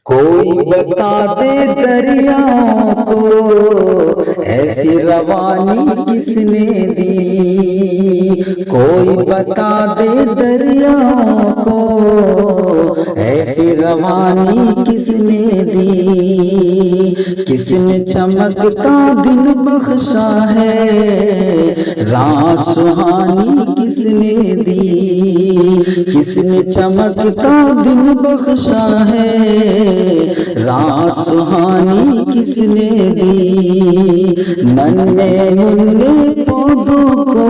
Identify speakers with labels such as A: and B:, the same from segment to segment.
A: कोई बता दे दरियाओं को ऐसी रवानी किसने दी। कोई बता दे दरियाओं को ऐसी रवानी किसने दी। किसने चमकता दिन बख्शा है रात सुहानी किसने दी। किसने चमकता दिन बख्शा है रात सुहानी किसने दी। नन्हे मुन्ने पौधों को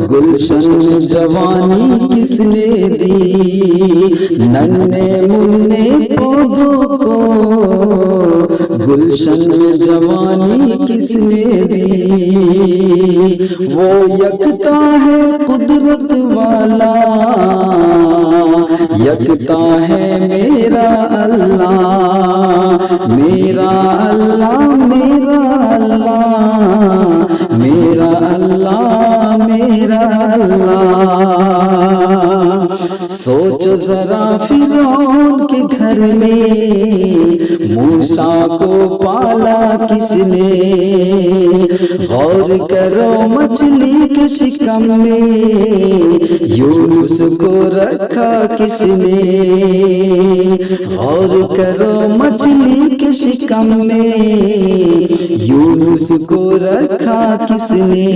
A: गुलशन में जवानी किसने दी। नन्हे मुन्ने पौधों को गुलशन में जवानी किसने दी। वो यकता है कुदरत वाला, यकता है मेरा अल्लाह, मेरा अल्लाह, मेरा अल्लाह, मेरा अल्लाह, मेरा अल्लाह। सोचो जरा फिरौन के घर में मूसा को पाला किसने। गौर करो मछली के शिकम में यूनुस को रखा किसने। गौर करो मछली के शिकम में यूनुस को रखा किसने।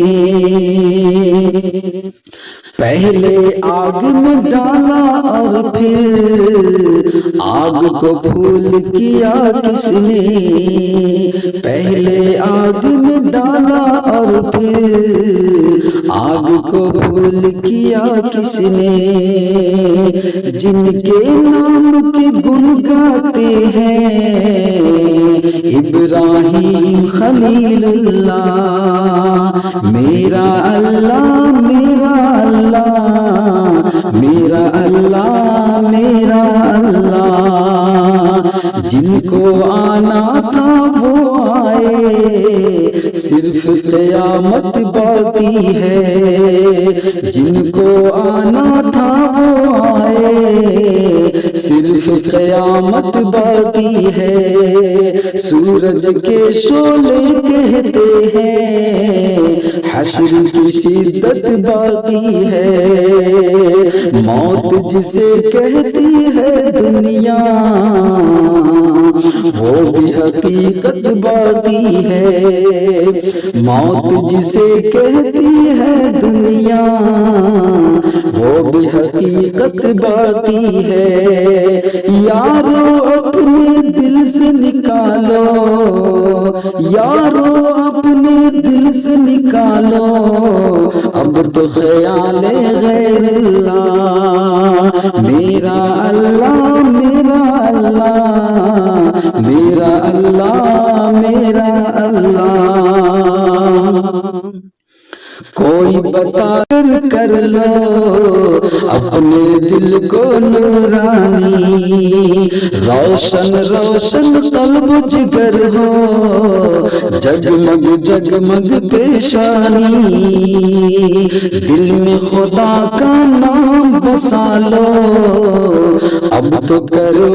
A: पहले आग में डाला और फिर आग को फूल किया किसने। पहले आग में डाला और फिर आग को फूल किया किसने। जिनके नाम के गुण गाते हैं इब्राहिम खलीलुल्लाह, मेरा अल्लाह, मेरा अल्लाह, मेरा अल्लाह, मेरा अल्लाह। जिनको आना था वो आए, सिर्फ क़यामत बाकी है। जिनको आना था वो आए, सिर्फ क़यामत बाकी है। सूरज के शोले कहते हैं हश्र की शिद्दत बाकी है। मौत जिसे कहती है दुनिया वो भी हकीकत बाकी है। मौत जिसे कहती है दुनिया वो भी हकीकत बाकी है। यारो अपने दिल से निकालो, यारो अपने दिल से निकालो अब तो ख्याले गैरुल्लाह। मेरा अल्लाह, मेरा अल्लाह, मेरा अल्लाह, मेरा अल्लाह। कोई बता कर लो अपने दिल को नूरानी, रोशन रोशन कल्ब जिगर हो जगमग जगमग पेशानी। दिल में खुदा का नाम बसा लो अब तो करो,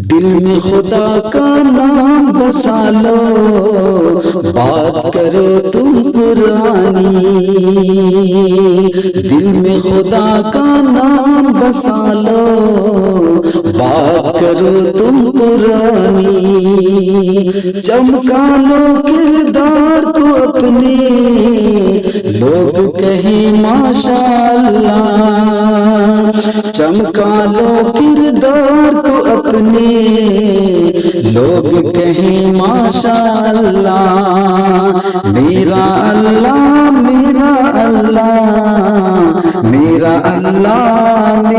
A: दिल में खुदा का नाम बसा लो बात करो तुम पुरानी। दिल में खुदा का नाम बसा लो बात करो तुम पुरानी। चमका लो किरदार को अपने लोग कहें माशाअल्लाह। चमका लो किरदार को अपने लोग कहें माशाअल्लाह। मेरा अल्लाह, मेरा अल्लाह, मेरा अल्लाह,